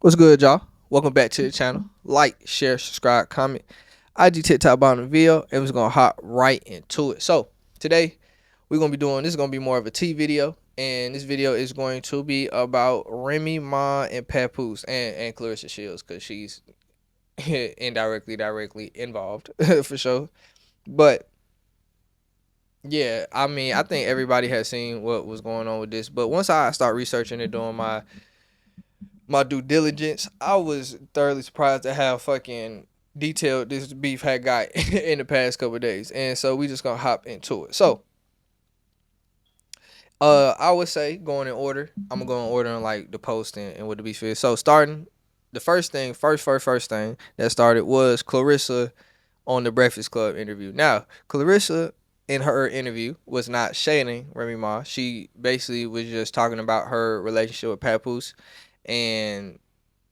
What's good, y'all? Welcome back to the channel. Like, share, subscribe, comment. IG TikTok bottom of the video, and we're just gonna hop right into it. So today we're gonna be doing this is gonna be more of a tea video, and this video is going to be about Remy Ma and Papoose and Claressa Shields because she's directly involved for sure. But yeah, I mean, I think everybody has seen what was going on with this. But once I start researching and doing my due diligence, I was thoroughly surprised at how fucking detailed this beef had got in the past couple of days. And so we just gonna hop into it. So I would say going in order. I'm gonna go in order on like the post and what the beef is. So starting the first thing that started was Claressa on the Breakfast Club interview. Now, Claressa in her interview was not shading Remy Ma. She basically was just talking about her relationship with Papoose and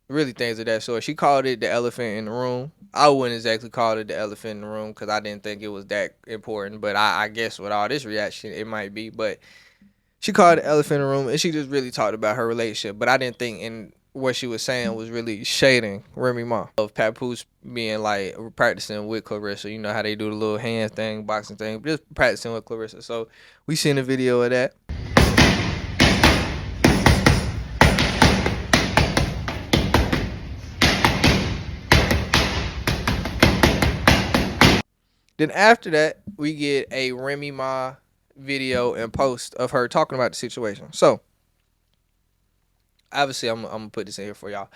really things of that sort. She called it the elephant in the room. I wouldn't exactly call it the elephant in the room because I didn't think it was that important. But I guess with all this reaction, it might be. But she called it the elephant in the room, and she just really talked about her relationship. But I didn't think in what she was saying was really shading Remy Ma of Papoose being like practicing with Claressa. You know how they do the little hand thing, boxing thing, just practicing with Claressa. So we seen a video of that. Then after that, we get a Remy Ma video and post of her talking about the situation. So obviously, I'm gonna put this in here for y'all,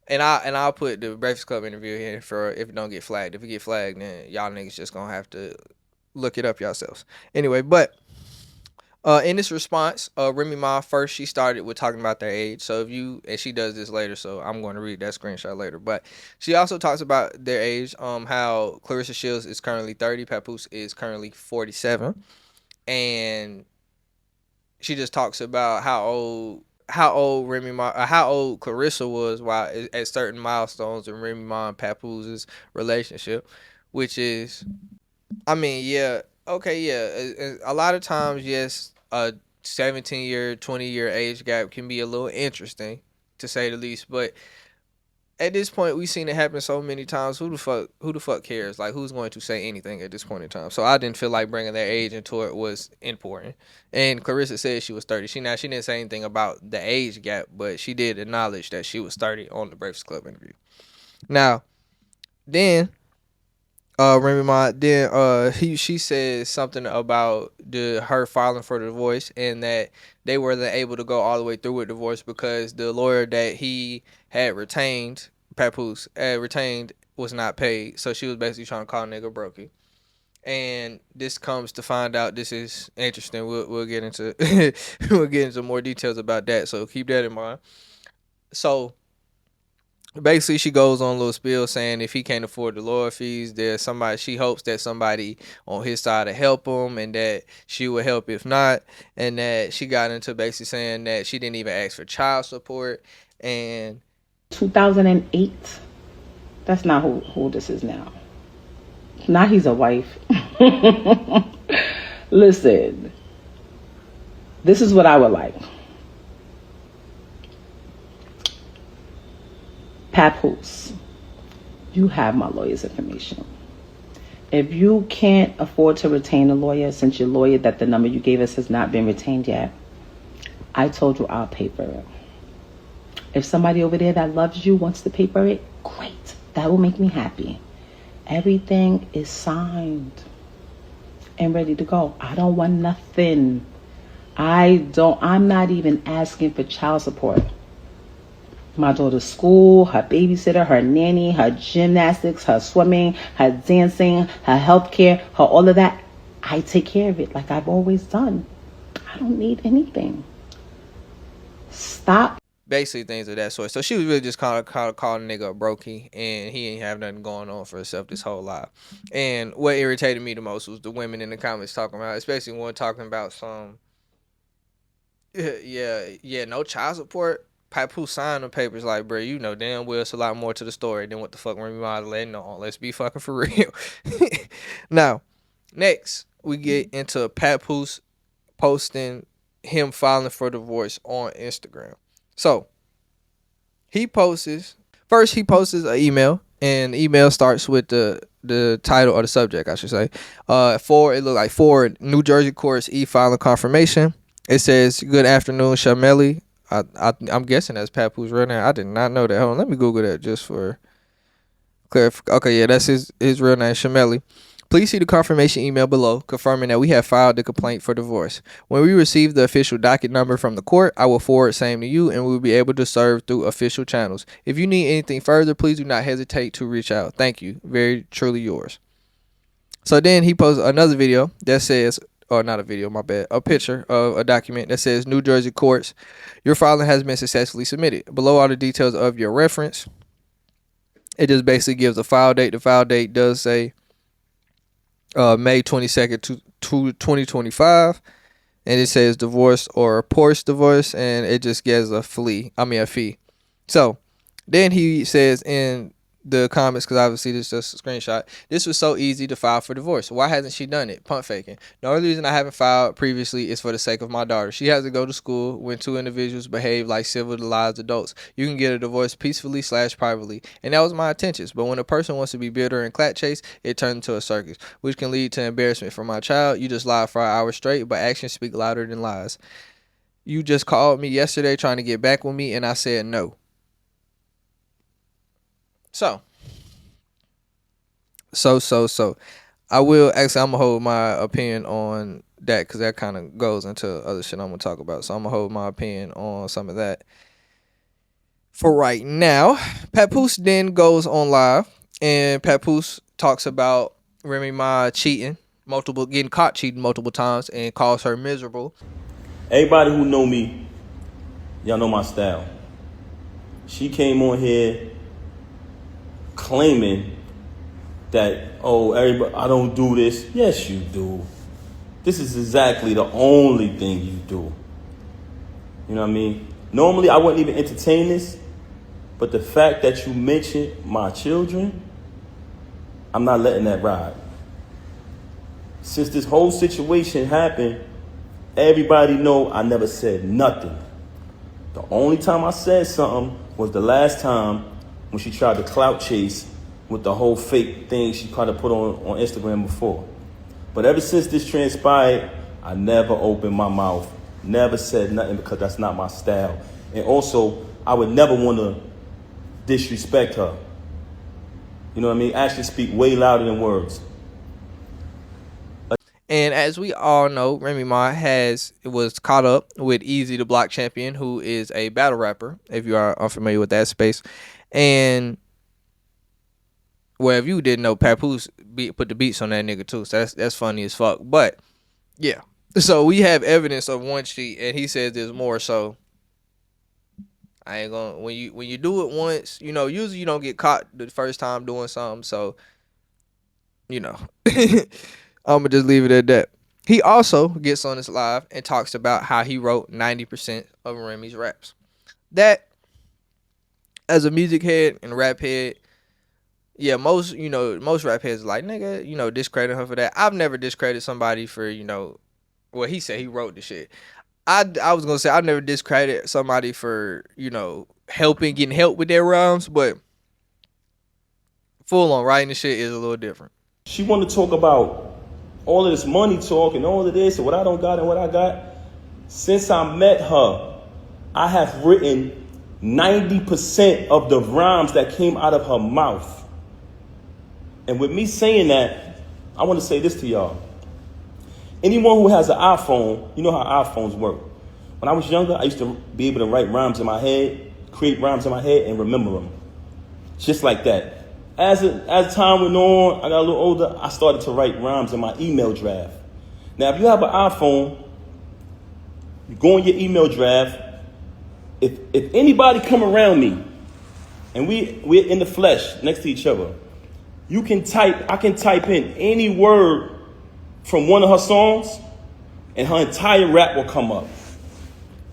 and I'll put the Breakfast Club interview here for if it don't get flagged. If it get flagged, then y'all niggas just gonna have to look it up yourselves. Anyway, but in this response, Remy Ma first she started with talking about their age. So if you and she does this later, so I'm going to read that screenshot later. But she also talks about their age. How Claressa Shields is currently 30, Papoose is currently 47, and she just talks about how old Remy Ma, how old Claressa was while at certain milestones in Remy Ma and Papoose's relationship, which is I mean, yeah, okay, yeah. A lot of times, yes, a 17-year, 20-year age gap can be a little interesting, to say the least. But at this point, we've seen it happen so many times. Who the fuck cares? Like, who's going to say anything at this point in time? So I didn't feel like bringing their age into it was important. And Claressa said she was 30. She didn't say anything about the age gap, but she did acknowledge that she was 30 on the Breakfast Club interview. Now, then Remy Ma, then she said something about her filing for the divorce and that they weren't able to go all the way through with divorce because the lawyer that he had retained, Papoose retained, was not paid. So she was basically trying to call nigga brokey. And this comes to find out, this is interesting. We'll get into we'll get into more details about that. So keep that in mind. So basically she goes on a little spiel saying if he can't afford the lawyer fees, there's somebody, she hopes that somebody on his side to help him and that she would help if not, and that she got into basically saying that she didn't even ask for child support. And 2008, that's not who this is now. Now he's a wife. Listen, this is what I would like. Papoose, you have my lawyer's information. If you can't afford to retain a lawyer, since your lawyer that the number you gave us has not been retained yet, I told you I'll pay for it. If somebody over there that loves you wants to pay for it, great. That will make me happy. Everything is signed and ready to go. I don't want nothing. I'm not even asking for child support. My daughter's school, her babysitter, her nanny, her gymnastics, her swimming, her dancing, her healthcare, her all of that. I take care of it like I've always done. I don't need anything. Stop. basically things of that sort. So she was really just calling the nigga a brokey, and he ain't have nothing going on for himself this whole life. And what irritated me the most was the women in the comments talking about, especially one talking about some yeah, no child support. Papoose signed the papers like, bro, you know damn well it's a lot more to the story than what the fuck Remy Ma letting on. Let's be fucking for real. Now, next we get into Papoose posting him filing for divorce on Instagram. So He posts first. He posts an email, and the email starts with the title or the subject, I should say. For it looked like for New Jersey courts e-filing confirmation. It says, "Good afternoon, Shameli." I'm guessing that's Papoose real name. I did not know that. Hold on, let me Google that just for clarify. Okay, yeah, that's his real name, Shameli. Please see the confirmation email below confirming that we have filed the complaint for divorce. When we receive the official docket number from the court, I will forward same to you and we will be able to serve through official channels. If you need anything further, please do not hesitate to reach out. Thank you. Very truly yours. So then he posts another video that says, or not a video, my bad, a picture of a document that says New Jersey courts, your filing has been successfully submitted. Below are the details of your reference. It just basically gives a file date. The file date does say May 22nd to 2025, and it says divorce or Porsche divorce, and it just gives a fee. So then he says in the comments, because obviously this is just a screenshot, this was so easy to file for divorce. Why hasn't she done it? Pump faking. The only reason I haven't filed previously is for the sake of my daughter. She has to go to school when two individuals behave like civilized adults. You can get a divorce peacefully / privately, and that was my intentions. But when a person wants to be bitter and clat chase, it turns into a circus, which can lead to embarrassment for my child. You just lied for an hour straight, but actions speak louder than lies. You just called me yesterday trying to get back with me, and I said no. So, I will actually, I'm gonna hold my opinion on that because that kind of goes into other shit I'm gonna talk about. So I'm gonna hold my opinion on some of that for right now. Papoose then goes on live, and Papoose talks about Remy Ma getting caught cheating multiple times, and calls her miserable. Everybody who know me, y'all know my style. She came on here claiming that, oh, everybody, I don't do this. Yes, you do. This is exactly the only thing you do. You know what I mean? Normally, I wouldn't even entertain this, but the fact that you mentioned my children, I'm not letting that ride. Since this whole situation happened, everybody know I never said nothing. The only time I said something was the last time when she tried to clout chase with the whole fake thing she tried to put on Instagram before. But ever since this transpired, I never opened my mouth, never said nothing because that's not my style. And also, I would never want to disrespect her. You know what I mean? Actions speak way louder than words. And as we all know, Remy Ma was caught up with Easy the Block Champion, who is a battle rapper, if you are unfamiliar with that space. And well, if you didn't know, Papoose put the beats on that nigga too, so that's funny as fuck. But yeah, so we have evidence of one cheat, and he says there's more. So I ain't gonna when you do it once, usually you don't get caught the first time doing something. So I'm gonna just leave it at that. He also gets on his live and talks about how he wrote 90% of Remy's raps. That, as a music head and rap head, yeah, most rap heads are like, nigga, discredit her for that. I've never discredited somebody for, well, he said he wrote the shit. I was gonna say I've never discredited somebody for, getting help with their rhymes, but full on writing the shit is a little different. She wanted to talk about all of this money talk and all of this and what I don't got and what I got. Since I met her, I have written 90% of the rhymes that came out of her mouth. And with me saying that, I want to say this to y'all. Anyone who has an iPhone, you know how iPhones work. When I was younger, I used to be able to write rhymes in my head, create rhymes in my head, and remember them. Just like that. As time went on, I got a little older, I started to write rhymes in my email draft. Now, if you have an iPhone, you go in your email draft. If anybody come around me, and we're in the flesh next to each other, I can type in any word from one of her songs, and her entire rap will come up.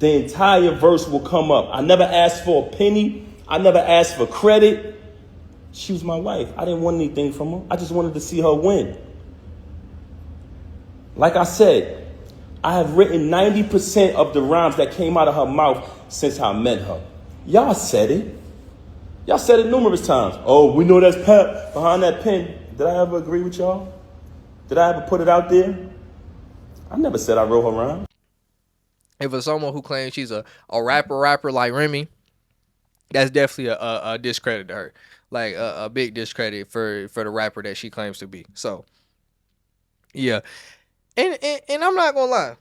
The entire verse will come up. I never asked for a penny. I never asked for credit. She was my wife. I didn't want anything from her. I just wanted to see her win. Like I said, I have written 90% of the rhymes that came out of her mouth since I met her. Y'all said it. Y'all said it numerous times. Oh, we know that's Pep behind that pen. Did I ever agree with y'all? Did I ever put it out there? I never said I wrote her rhyme. If it's someone who claims she's a rapper like Remy, that's definitely a discredit to her. Like a big discredit for the rapper that she claims to be. So yeah. And I'm not gonna lie.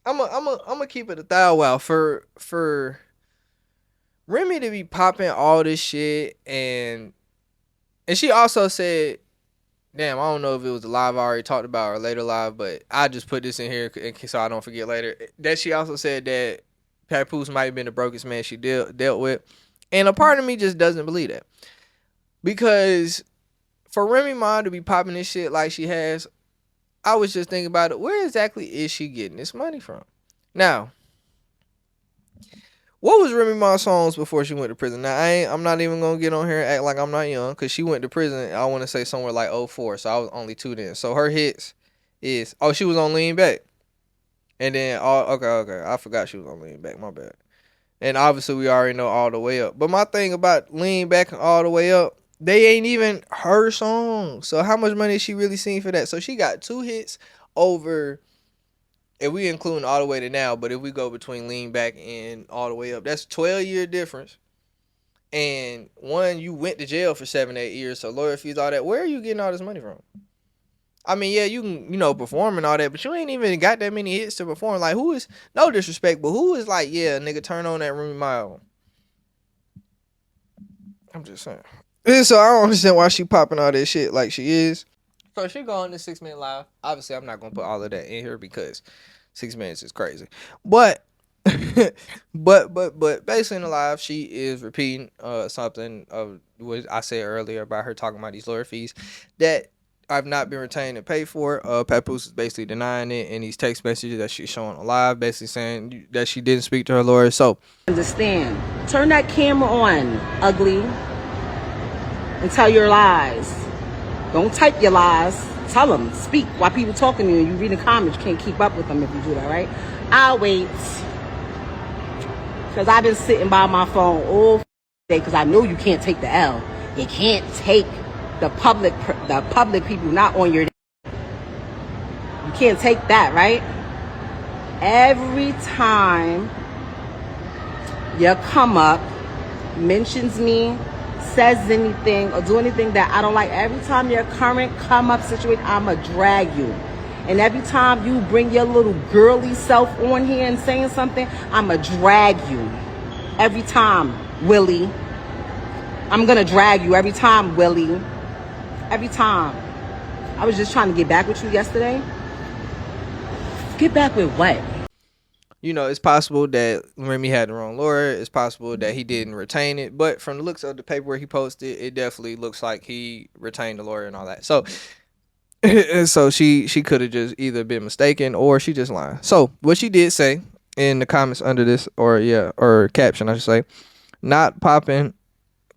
I'm gonna keep it a thou wow for Remy to be popping all this shit, and she also said, damn, I don't know if it was the live I already talked about or later live, but I just put this in here so I don't forget later. That she also said that Papoose might have been the brokest man she dealt with, and a part of me just doesn't believe that, because for Remy Ma to be popping this shit like she has, I was just thinking about it. Where exactly is she getting this money from? Now, what was Remy Ma's songs before she went to prison? Now, I'm not even gonna get on here and act like I'm not young, because she went to prison, I want to say somewhere like '04, so I was only 2 then. So her hits is, oh, she was on Lean Back. And then, okay, I forgot she was on Lean Back, my bad. And obviously we already know All the Way Up. But my thing about Lean Back and All the Way Up, they ain't even her songs. So how much money is she really seeing for that? So she got 2 hits over, if we include All the Way to Now, but if we go between Lean Back and All the Way Up, that's 12-year difference. And one, you went to jail for 7-8 years, so lawyer fees, all that. Where are you getting all this money from? I mean, yeah, you can, perform and all that, but you ain't even got that many hits to perform. Like, who is, no disrespect, but who is like, yeah, nigga, turn on that Remy Ma album? I'm just saying. And so I don't understand why she popping all that shit like she is. So she go on this 6-minute live. Obviously, I'm not gonna put all of that in here because 6 minutes is crazy. But but basically in the live, she is repeating something of what I said earlier about her talking about these lawyer fees that I've not been retained and paid for. Papoose is basically denying it in these text messages that she's showing on live, basically saying that she didn't speak to her lawyer. So Understand. Turn that camera on, ugly, and tell your lies. Don't type your lies. Tell them. Speak while people talking to you. You reading comments, you can't keep up with them if you do that, right? I'll wait. Because I've been sitting by my phone all day because I know you can't take the L. You can't take the public people not on your. You can't take that, right? Every time you come up, mentions me, says anything, or do anything that I don't like, every time your current come up situation, I'ma drag you. And every time you bring your little girly self on here and saying something, I'ma drag you. Every time, Willie. I'm gonna drag you every time, Willie. Every time. I was just trying to get back with you yesterday. Get back with what? It's possible that Remy had the wrong lawyer. It's possible that he didn't retain it. But from the looks of the paperwork he posted, it definitely looks like he retained the lawyer and all that. So, so she could have just either been mistaken or she just lying. So what she did say in the comments under this, or caption, I should say, not popping,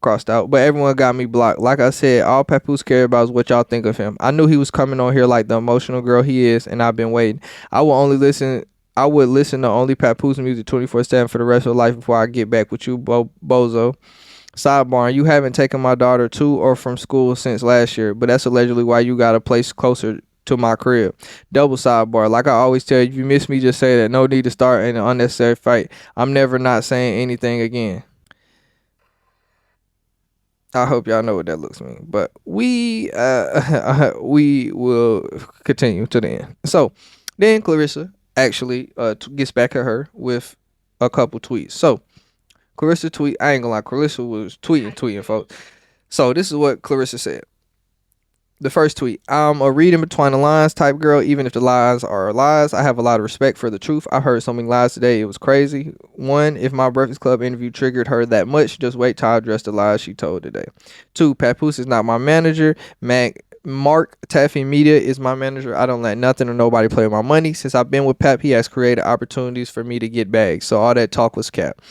crossed out, but everyone got me blocked. Like I said, all Papoose cared about is what y'all think of him. I knew he was coming on here like the emotional girl he is, and I've been waiting. I would listen to only Papoose music 24/7 for the rest of life before I get back with you, bozo. Sidebar, you haven't taken my daughter to or from school since last year, but that's allegedly why you got a place closer to my crib. Double sidebar, like I always tell you, if you miss me, just say that. No need to start an unnecessary fight. I'm never not saying anything again. I hope y'all know what that looks mean, but we will continue to the end. So then Claressa actually gets back at her with a couple tweets. So Claressa tweet, I ain't gonna lie, Claressa was tweeting, folks. So this is what Claressa said. The first tweet, I'm a reading between the lines type girl, even if the lies are lies. I have a lot of respect for the truth. I heard so many lies today, it was crazy. 1, if my Breakfast Club interview triggered her that much, just wait till I address the lies she told today. 2, Papoose is not my manager. Mark Taffy Media is my manager. I don't let nothing or nobody play with my money. Since I've been with Pap, he has created opportunities for me to get bags. So all that talk was cap.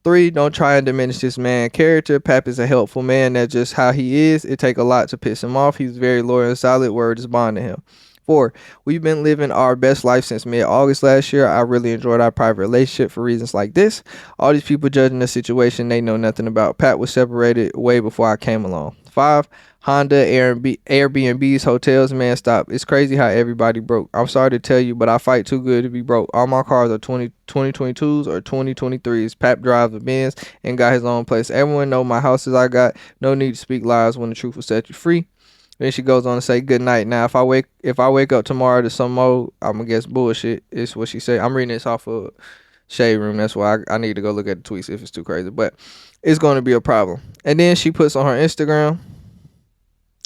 3, don't try and diminish this man's character. Pap is a helpful man. That's just how he is. It take a lot to piss him off. He's very loyal and solid. Word is bond to him. 4. We've been living our best life since mid-August last year. I really enjoyed our private relationship for reasons like this. All these people judging the situation they know nothing about. Pat was separated way before I came along. 5. Honda, Airbnbs, hotels, man, stop. It's crazy how everybody broke. I'm sorry to tell you, but I fight too good to be broke. All my cars are 2022s or 2023s. Pap drives a Benz and got his own place. Everyone know my houses I got. No need to speak lies when the truth will set you free. Then she goes on to say, good night. Now, if I wake up tomorrow to some more, I'm gonna guess bullshit. Is what she said. I'm reading this off of Shade Room. That's why I need to go look at the tweets if it's too crazy. But it's going to be a problem. And then she puts on her Instagram,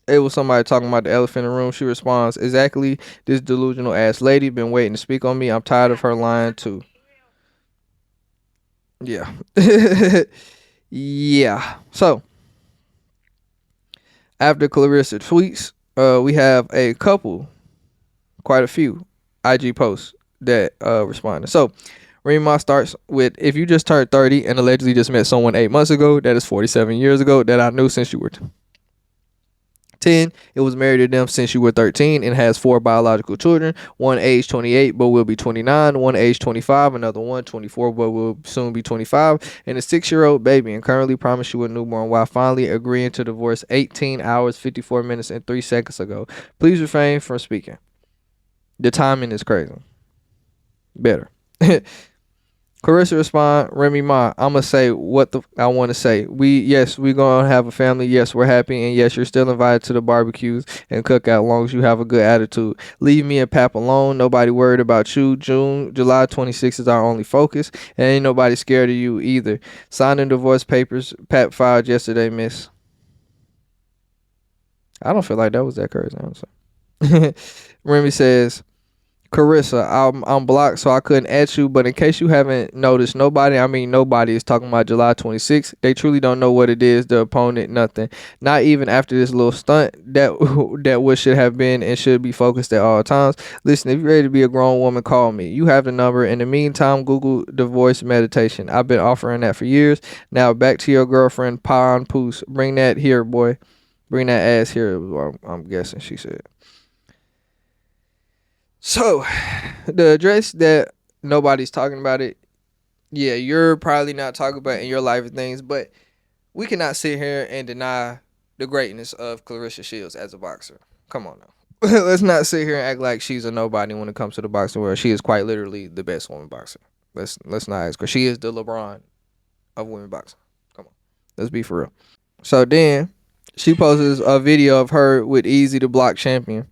it was somebody talking about the elephant in the room. She responds, exactly, this delusional ass lady been waiting to speak on me. I'm tired of her lying too. Yeah. Yeah. So after Claressa tweets, we have a couple, quite a few IG posts that responded. So Remy Ma starts with, if you just turned 30 and allegedly just met someone 8 months ago, that is 47 years ago that I knew since you were 10. It was married to them since you were 13 and has 4 biological children. One age 28 but will be 29. One age 25. Another one 24 but will soon be 25. And a 6-year-old baby, and currently promised you a newborn while finally agreeing to divorce 18 hours, 54 minutes, and 3 seconds ago. Please refrain from speaking. The timing is crazy. Better. Claressa respond, Remy Ma, I'ma say what I want to say. We gonna have a family. Yes, we're happy, and yes, you're still invited to the barbecues and cookout, as long as you have a good attitude. Leave me and Pap alone. Nobody worried about you. July 26th is our only focus, and ain't nobody scared of you either. Signing divorce papers, Pap filed yesterday, miss. I don't feel like that was that crazy, honestly. Remy says, Claressa, I'm blocked, so I couldn't add you. But in case you haven't noticed, nobody is talking about July 26th. They truly don't know what it is, the opponent, nothing. Not even after this little stunt that what should have been and should be focused at all times. Listen, if you're ready to be a grown woman, call me. You have the number. In the meantime, Google divorce meditation. I've been offering that for years. Now back to your girlfriend, Papoose. Bring that here, boy. Bring that ass here. I'm guessing she said. So, the address that nobody's talking about it, yeah, you're probably not talking about in your life and things, but we cannot sit here and deny the greatness of Claressa Shields as a boxer. Come on now. Let's not sit here and act like she's a nobody when it comes to the boxing world. She is quite literally the best woman boxer. Let's not ask her. She is the LeBron of women boxing. Come on. Let's be for real. So then she posts a video of her with Easy the Block champion.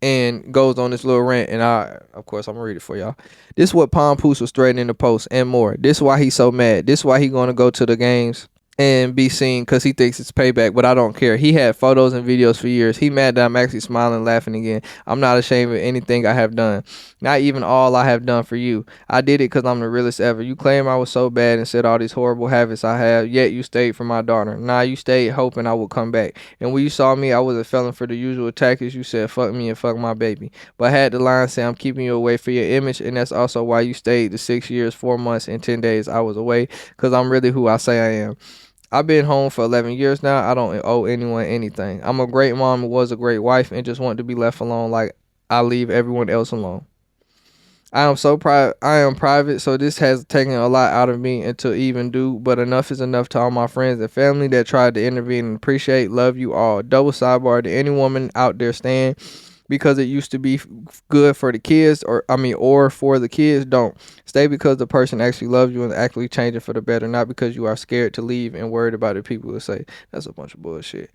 And goes on this little rant, and of course, I'm gonna read it for y'all. This is what Papoose was threatening to post and more. This is why he's so mad. This is why he's gonna go to the games and be seen, because he thinks it's payback, but I don't care. He had photos and videos for years. He mad that I'm actually smiling and laughing again. I'm not ashamed of anything I have done, not even all I have done for you. I did it because I'm the realest ever. You claim I was so bad and said all these horrible habits I have, yet you stayed for my daughter. Nah, you stayed hoping I would come back. And when you saw me, I was a felon for the usual tactics. You said fuck me and fuck my baby, but I had the line say I'm keeping you away for your image, and that's also why you stayed the 6 years, 4 months, and 10 days I was away, because I'm really who I say I am. I've been home for 11 years now. I don't owe anyone anything. I'm a great mom and was a great wife and just want to be left alone like I leave everyone else alone. I am private, so this has taken a lot out of me and to even do, but enough is enough to all my friends and family that tried to intervene and appreciate, love you all. Double sidebar to any woman out there staying because it used to be good for the kids, or for the kids. Don't stay because the person actually loves you and actually changing for the better, not because you are scared to leave and worried about it. People will say that's a bunch of bullshit.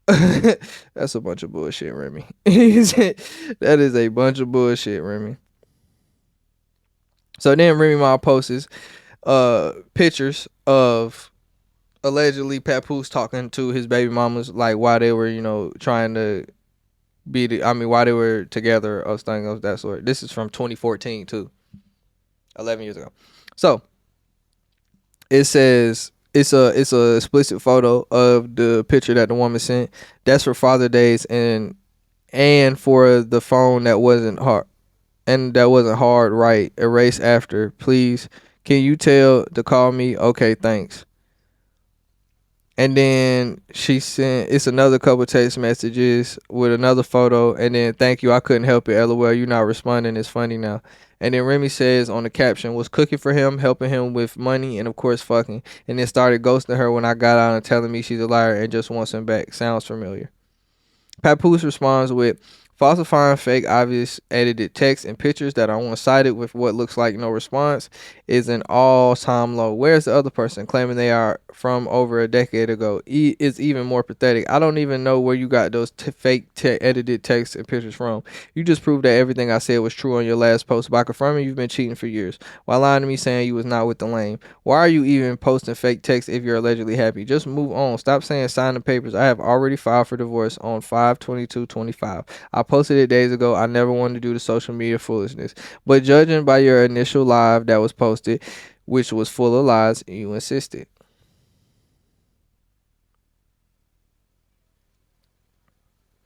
That's a bunch of bullshit, Remy. That is a bunch of bullshit, Remy. So then Remy Ma posts pictures of allegedly Papoose talking to his baby mamas like while they were, trying to while they were together or something of that sort. This is from 2014 too, 11 years ago. So it says it's a explicit photo of the picture that the woman sent. That's for Father Days and for the phone that wasn't hard right. Erase after, please. Can you tell to call me? Okay, thanks. And then she sent it's another couple text messages with another photo, and then thank you, I couldn't help it. LOL, you not responding. It's funny now. And then Remy says on the caption, was cooking for him, helping him with money, and of course fucking. And then started ghosting her when I got out and telling me she's a liar and just wants him back. Sounds familiar. Papoose responds with falsifying fake obvious edited text and pictures that are one-sided with what looks like no response is an all-time low. Where's the other person claiming they are from over a decade ago? Is even more pathetic. I don't even know where you got those fake edited texts and pictures from. You just proved that everything I said was true on your last post by confirming you've been cheating for years while lying to me saying you was not with the lame. Why are you even posting fake texts if you're allegedly happy? Just move on. Stop saying sign the papers. I have already filed for divorce on 5/22/25. I posted it days ago. I never wanted to do the social media foolishness. But judging by your initial live that was posted, which was full of lies, you insisted.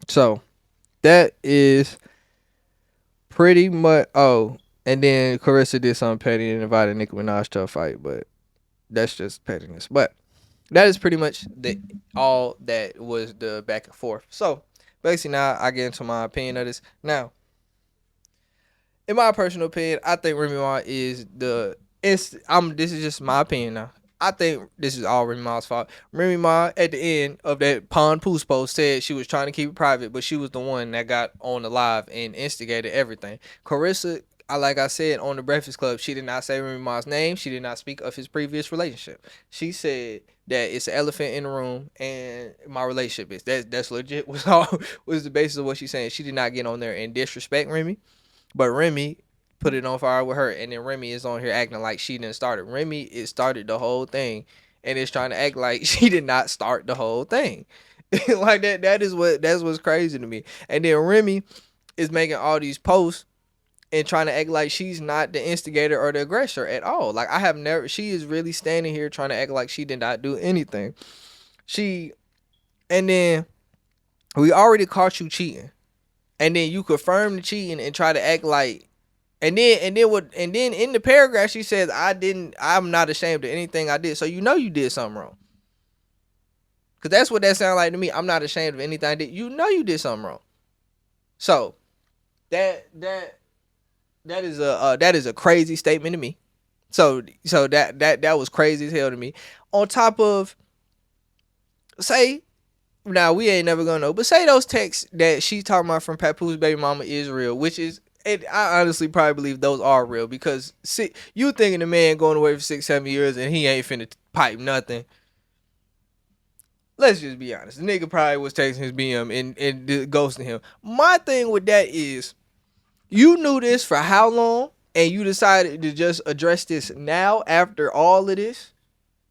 So that is pretty much. Oh, and then Claressa did something petty and invited Nicki Minaj to a fight, but that's just pettiness. But that is pretty much all that was the back and forth. So basically, now I get into my opinion of this. Now, in my personal opinion, I think Remy Ma is the. This is just my opinion now. I think this is all Remy Ma's fault. Remy Ma at the end of that Papoose post said she was trying to keep it private, but she was the one that got on the live and instigated everything. Claressa, like I said on the Breakfast Club, she did not say Remy Ma's name. She did not speak of his previous relationship. She said that it's an elephant in the room and my relationship is that's legit was the basis of what she's saying. She did not get on there and disrespect Remy. But Remy put it on fire with her, and then Remy is on here acting like she didn't start it. Remy started the whole thing, and is trying to act like she did not start the whole thing. Like that. That's what's crazy to me. And then Remy is making all these posts and trying to act like she's not the instigator or the aggressor at all. Like I have never. She is really standing here trying to act like she did not do anything. And then we already caught you cheating. And then you confirm the cheating and try to act like and then in the paragraph she says I'm not ashamed of anything I did. So you did something wrong. Cause that's what that sounds like to me. I'm not ashamed of anything I did. You did something wrong. So that is a crazy statement to me. So that was crazy as hell to me. On top of say now we ain't never gonna know, but say those texts that she's talking about from Papoose baby mama is real, which is I honestly probably believe those are real because you thinking the man going away for 6-7 years and he ain't finna pipe nothing. Let's just be honest. The nigga probably was texting his BM and ghosting him. My thing with that is you knew this for how long and you decided to just address this now after all of this.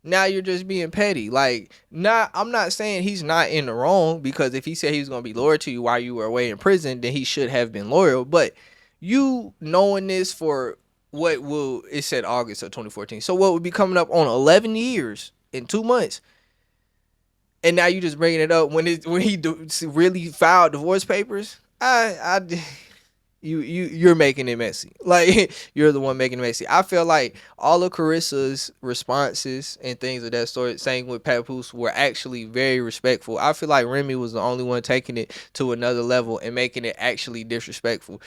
Now you're just being petty. Like, I'm not saying he's not in the wrong because if he said he was going to be loyal to you while you were away in prison, then he should have been loyal. But you knowing this for it said August of 2014. So what would be coming up on 11 years in 2 months? And now you just bringing it up when he really filed divorce papers? You're making it messy. Like you're the one making it messy. I feel like all of Claressa's responses and things of that sort, saying with Papoose, were actually very respectful. I feel like Remy was the only one taking it to another level and making it actually disrespectful.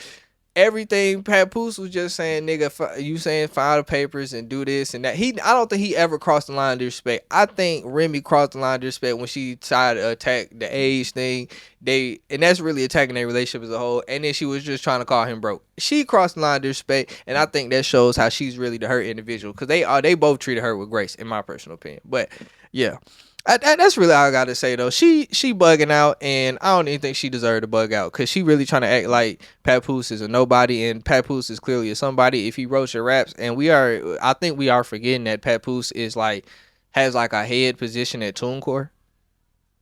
Everything Papoose was just saying, nigga, you saying file the papers and do this and that. I don't think he ever crossed the line of disrespect. I think Remy crossed the line of disrespect when she tried to attack the age thing. And that's really attacking their relationship as a whole. And then she was just trying to call him broke. She crossed the line of disrespect, and I think that shows how she's really the hurt individual because they both treated her with grace, in my personal opinion. But yeah. That's really all I gotta say though. She bugging out, and I don't even think she deserved to bug out because she really trying to act like Papoose is a nobody, and Papoose is clearly a somebody if he wrote your raps. And I think we are forgetting that Papoose is like has like a head position at TuneCore.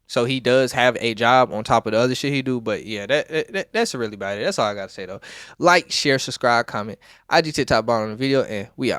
So he does have a job on top of the other shit he do. But yeah, that's really about it. That's all I gotta say though. Like, share, subscribe, comment. IG TikTok bottom on the video, and we out.